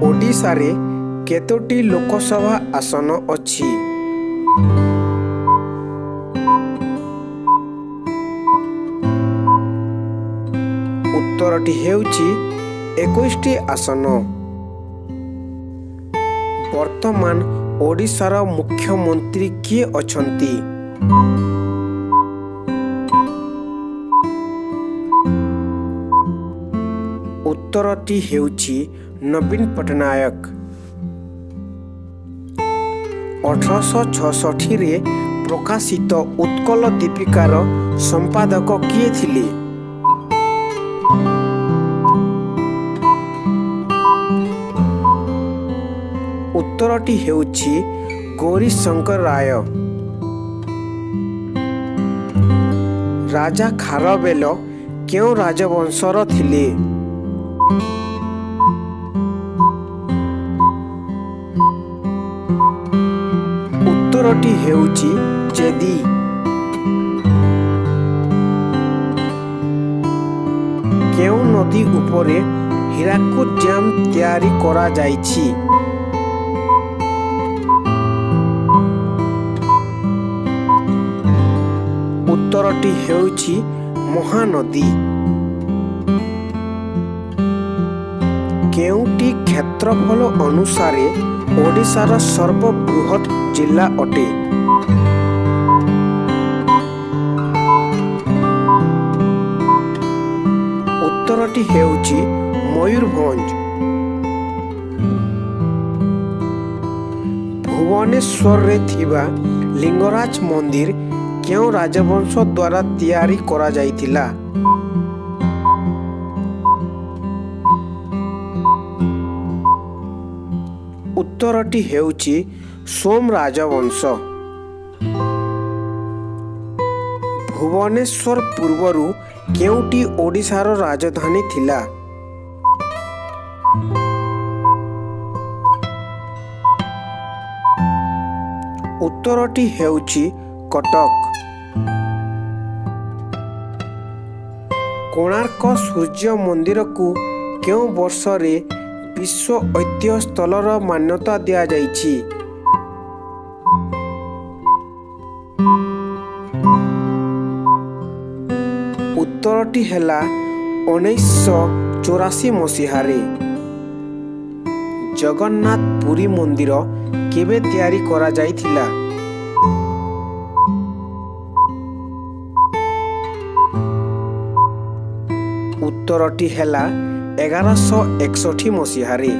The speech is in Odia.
ଓଡ଼ିଶାରେ କେତୋଟି ଲୋକସଭା ଆସନ ଅଛି? ଉତ୍ତରଟି ହେଉଛି 21ଟି ଆସନ। ବର୍ତ୍ତମାନ ଓଡ଼ିଶାର ମୁଖ୍ୟମନ୍ତ୍ରୀ କିଏ ଅଛନ୍ତି? ଉତ୍ତରଟି ହେଉଛି ନବୀନ ପଟ୍ଟନାୟକ। 1866ରେ ପ୍ରକାଶିତ ଉତ୍କଳ ଦୀପିକାର ସମ୍ପାଦକ କିଏ ଥିଲେ? ଉତ୍ତରଟି ହେଉଛି ଗୌରୀଶଙ୍କର ରାୟ। ରାଜା ଖାରବେଳ କେଉଁ ରାଜବଂଶର ଥିଲେ? ଉତ୍ତରଟି ହେଉଛି ଚେଦି। କେଉଁ ନଦୀ ଉପରେ ହୀରାକୁଦ ଡ୍ୟାମ ତିଆରି କରାଯାଇଛି? ଉତ୍ତରଟି ହେଉଛି ମହାନଦୀ। କେଉଁଟି କ୍ଷେତ୍ରଫଳ ଅନୁସାରେ ଓଡ଼ିଶାର ସର୍ବବୃହତ ଜିଲ୍ଲା ଅଟେ? ଉତ୍ତରଟି ହେଉଛି ମୟୂରଭଞ୍ଜ। ଭୁବନେଶ୍ୱରରେ ଥିବା ଲିଙ୍ଗରାଜ ମନ୍ଦିର କେଉଁ ରାଜବଂଶ ଦ୍ୱାରା ତିଆରି କରାଯାଇଥିଲା? ଉତ୍ତରଟି ହେଉଛି ସୋମ ରାଜବଂଶ। ଭୁବନେଶ୍ୱର ପୂର୍ବରୁ କେଉଁଟି ଓଡ଼ିଶାର ରାଜଧାନୀ ଥିଲା? ଉତ୍ତରଟି ହେଉଛି କଟକ। କୋଣାର୍କ ସୂର୍ଯ୍ୟ ମନ୍ଦିରକୁ କେଉଁ ବର୍ଷରେ ବିଶ୍ୱ ଐତିହ୍ୟ ସ୍ଥଳର ମାନ୍ୟତା ଦିଆଯାଇଛି? ଉତ୍ତରଟି ହେଲା 1984 ମସିହାରେ। ଜଗନ୍ନାଥ ପୁରୀ ମନ୍ଦିର କେବେ ତିଆରି କରାଯାଇଥିଲା? ଉତ୍ତରଟି ହେଲା 1161 ମସିହାରେ।